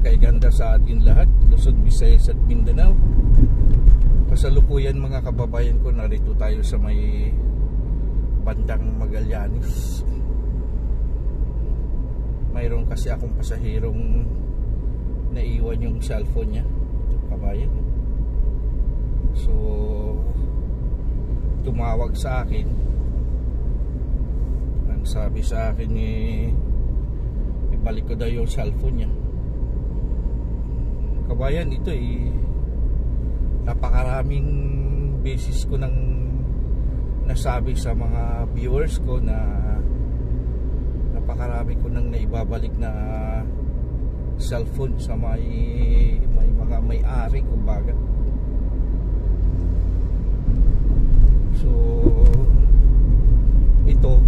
kaiganda sa atin lahat, Luzon, Visayas at Mindanao. Kasalukuyan mga kababayan ko, narito tayo sa may bandang Magallanes. Mayroon kasi akong pasahirong naiwan yung cellphone niya, kabayan. So tumawag sa akin. Ang sabi sa akin ibalik ko daw yung cellphone niya. Kabayan, ito napakaraming beses ko nang nasabi sa mga viewers ko na napakarami ko nang naibabalik na cellphone sa may mga may-ari, kumbaga. So ito,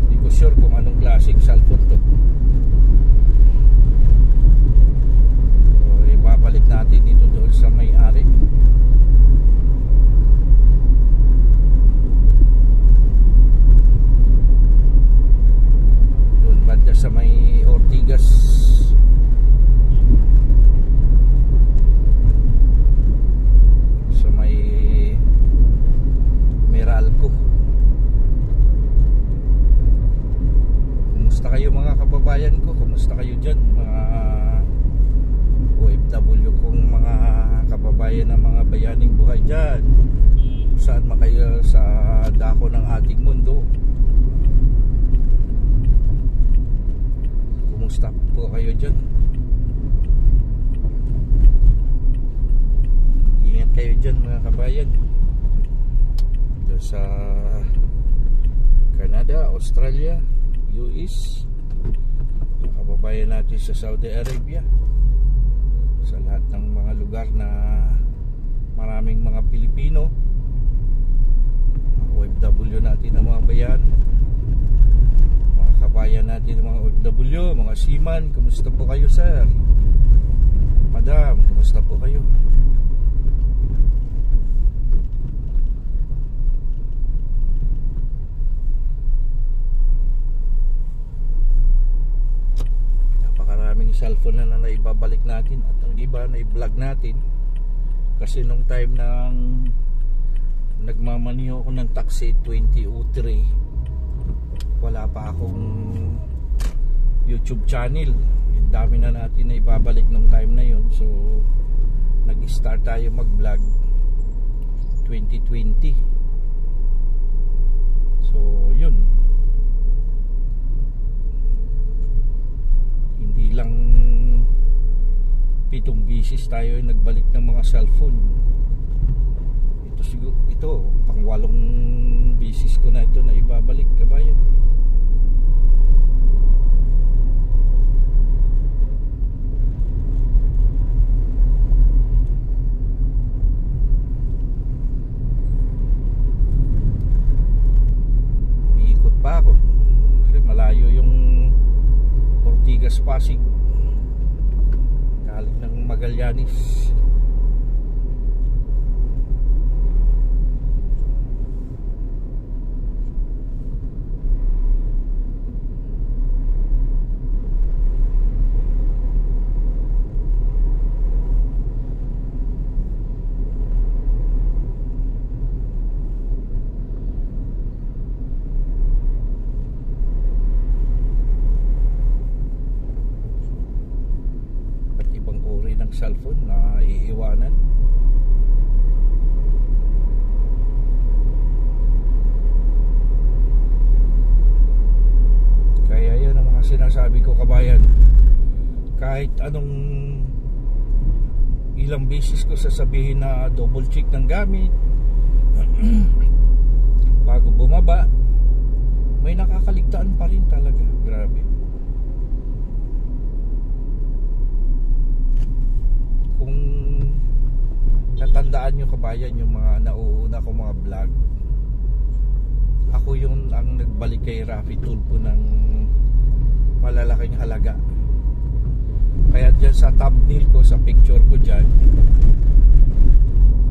hindi ko sure kung anong klaseng cellphone to. So ibabalik natin ito doon sa may-ari. Doon banda sa may Ortigas. Kumusta kayo mga kababayan ko? Kumusta kayo dyan? Mga OFW kong mga kababayan ng mga bayaning buhay dyan, saan makayo sa dako ng ating mundo. Kumusta po kayo dyan? Ingat kayo dyan mga kabayan. Dyan sa Canada, Australia, US, mga kababayan natin sa Saudi Arabia, sa lahat ng mga lugar na maraming mga Pilipino, mga OFW natin ng mga bayan, mga kabayan natin ng mga OFW, mga seaman. Kumusta po kayo, sir? Madam, kumusta po kayo? Napakaraming cellphone na naibabalik natin at ang iba na i-vlog natin. Kasi nung time nang nagmamaniho ako ng taxi 2003, wala pa akong YouTube channel. Yung dami na natin na ibabalik nung time na yun. So nag-start tayo mag-vlog 2020. So yun, hindi lang 7 beses tayo nagbalik ng mga cellphone. Ito siguro, ito pang 8 beses ko na ito na ibabalik, kabayan. Umiikot pa ako kasi malayo yung Ortigas, Pasig, galing ng Magallanes. Cellphone na iiwanan. Kaya yan ang mga sinasabi ko, kabayan. Kahit anong ilang beses ko sasabihin na double check ng gamit bago bumaba, may nakakaligtaan pa rin talaga. Grabe. Kung natandaan nyo, kabayan, yung mga nauuna ko mga vlog, ako yung ang nagbalik kay Rafi Tulfo ng malalaking halaga. Kaya dyan sa thumbnail ko, sa picture ko dyan,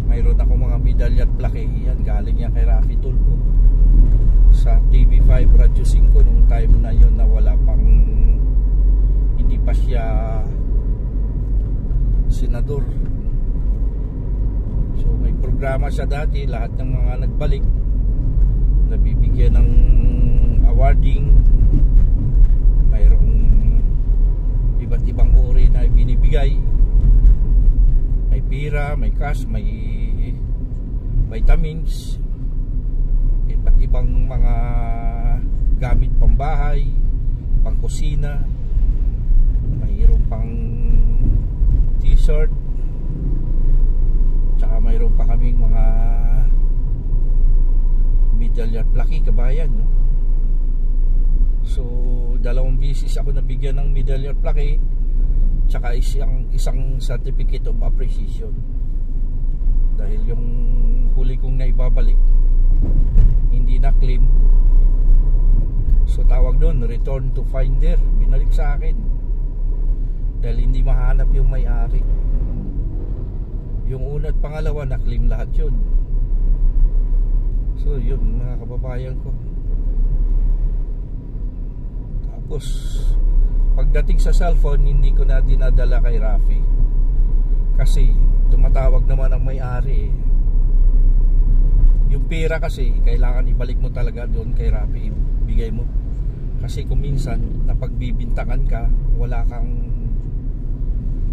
mayroon ako mga medalya at plaque. Yan, galing yan kay Rafi Tulfo sa TV5 Radyo 5 nung time na yun na wala pang pa siya senador. So may programa siya dati, lahat ng mga nagbalik nabibigyan ng awarding, mayroong iba't ibang uri na binibigay, may pira, may cash, may vitamins, iba't ibang mga gamit pambahay, pangkusina, mayroon pang t-shirt, tsaka mayroon pa kaming mga medalya at plaque, kabayan, no? So dalawang beses ako nabigyan ng medalya at plaque, tsaka isang certificate of appreciation, dahil yung huli kong naibabalik hindi na claim. So tawag doon return to finder, binalik sa akin dahil hindi mahanap yung may-ari. Yung una at pangalawa na claim lahat yun. So yun mga kababayan ko. Tapos pagdating sa cellphone, hindi ko na dinadala kay Rafi kasi tumatawag naman ang may-ari eh. Yung pera kasi kailangan ibalik mo talaga doon kay Rafi, ibigay mo. Kasi kung minsan napagbibintangan ka, wala kang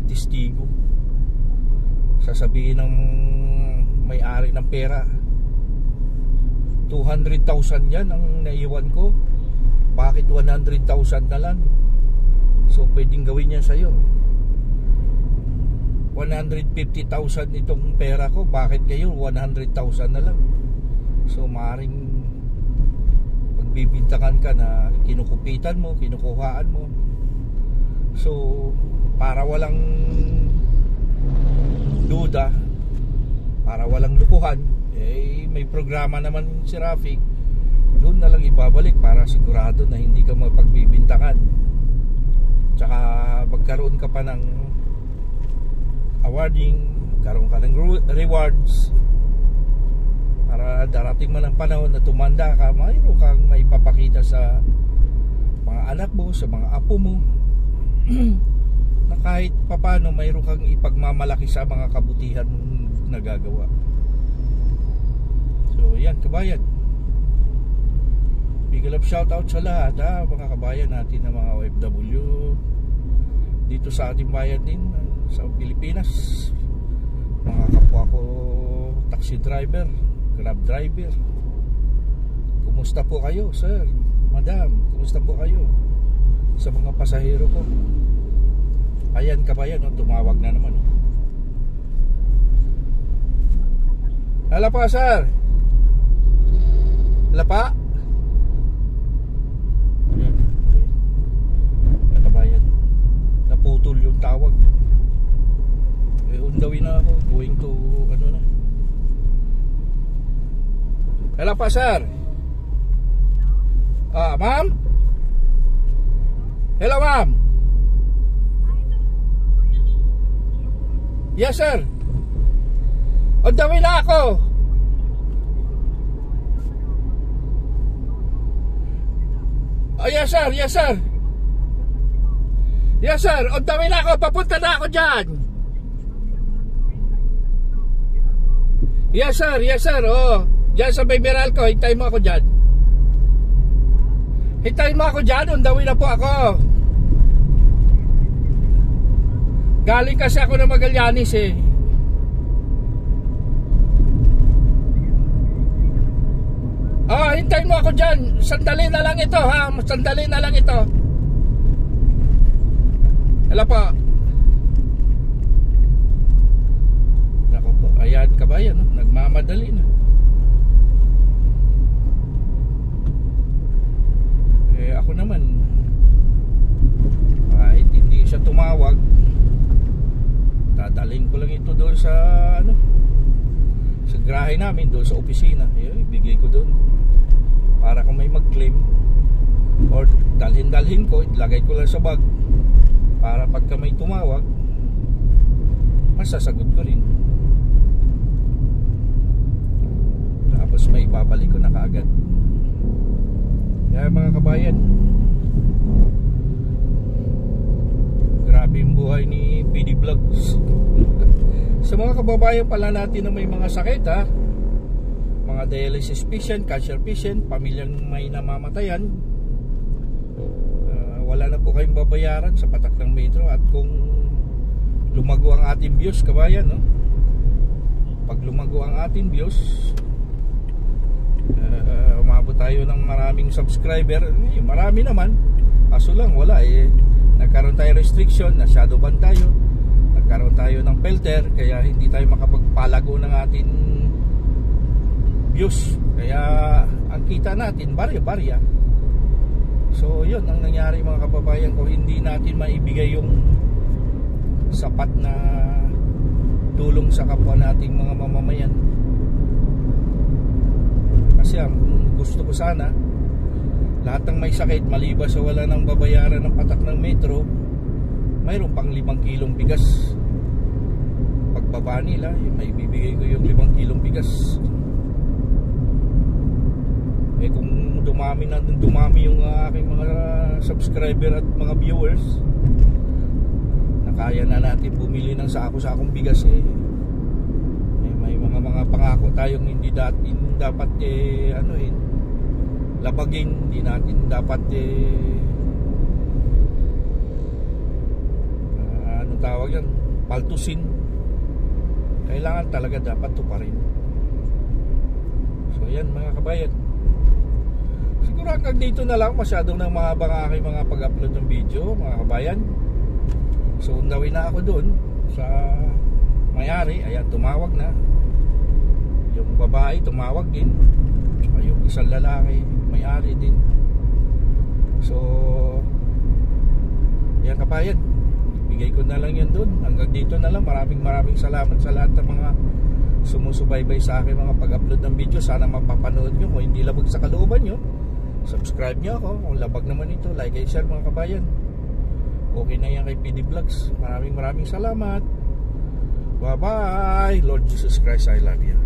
testigo, sasabihin ng may-ari ng pera 200,000 yan ang naiwan ko, bakit 100,000 na lang? So pwedeng gawin yan sa'yo 150,000 itong pera ko, bakit ngayon 100,000 na lang? So maaaring pagbibintangan ka na kinukupitan mo, kinukuhaan mo. So para walang duda, para walang lukuhan, eh may programa naman si Rafi, doon na lang ibabalik para sigurado na hindi ka mapagbibintangan. Tsaka magkaroon ka pa ng awarding, karoon ka ng rewards, para darating man ang panahon na tumanda ka, mayroon kang maipapakita sa mga anak mo, sa mga apo mo na kahit papano mayroon kang ipagmamalaki sa mga kabutihan mong nagagawa. So yan kabayan, big love shout out sa lahat mga kabayan natin na mga OFW dito sa ating bayan din sa Pilipinas, mga kapwa ko taxi driver, grab driver. Kumusta po kayo sir, madam, kumusta po kayo sa mga pasahero ko? Ayan kabayan, no? Tumawag na naman. Hala pa sir, hala pa. Ayan kabayan, naputol yung tawag. Undawin na ako, going to ano na. Hello pa sir. Ma'am? Hello ma'am. Yes sir. Undawin na ako. Yes sir, yes sir. Yes sir, undawin na ako, papunta na ako dyan. Yes sir, oh. Diyan sa Beberal ko, hintayin mo ako dyan. Hintayin mo ako dyan, undawin na po ako. Galing kasi ako ng Magallanes eh. Oh, hintayin mo ako dyan. Sandali na lang ito ha, sandali na lang ito. Hala po. Nako po, ayan kabayan, no? Nagmamadali na. Ako naman kahit hindi siya tumawag, dadalhin ko lang ito doon sa ano, sa garahe namin, doon sa opisina. Ibigay ko doon para kung may mag-claim or dalhin ko, ilagay ko lang sa bag para pagka may tumawag masasagot ko rin, tapos may babalik ko na kaagad. Kaya mga kabayan, Vlogs. Sa mga kababayan pala natin na may mga sakit ha, mga dialysis patient, cancer patient, pamilyang may namamatayan, wala na po kayong babayaran sa patak ng metro. At kung lumago ang ating views, kabayan, no? Pag lumago ang ating views, umabot tayo ng maraming subscriber, marami naman, kaso lang wala nagkaroon tayo restriction, na shadow ban tayo, nagkaroon tayo ng filter, kaya hindi tayo makapagpalago ng ating views. Kaya ang kita natin barya-barya. So yun ang nangyari mga kababayan ko. Hindi natin maibigay yung sapat na tulong sa kapwa nating mga mamamayan. Kasi ang gusto ko sana, lahat ng may sakit, maliban sa wala nang babayaran ng patak ng metro, mayroon pang 5 kilong bigas. Pagbaba nila, may bibigay ko yung 5 kilong bigas. Kung dumami yung aking mga subscriber at mga viewers, nakaya na natin bumili ng sako-sakong bigas, may mga pangako tayong hindi dapat labagin, hindi natin dapat anong tawag yan, paltusin. Kailangan talaga dapat tuparin. So yan mga kabayan, siguro hanggang dito na lang. Masyadong nang mahaba ang aking mga pag-upload ng video mga kabayan. So undawin na ako doon sa may-ari. Ayan, tumawag na yung babae, tumawag din, yung isang lalaki may-ari din. So yan kabayan, ibigay ko na lang yan doon. Hanggang dito na lang. Maraming salamat sa lahat ng mga sumusubaybay sa akin mga pag-upload ng video. Sana mapapanood nyo. Kung hindi labag sa kalooban nyo, subscribe nyo ako. Kung labag naman ito, like and share mga kabayan. Okay na yan kay PD Vlogs. Maraming salamat. Bye bye. Lord Jesus Christ, I love you.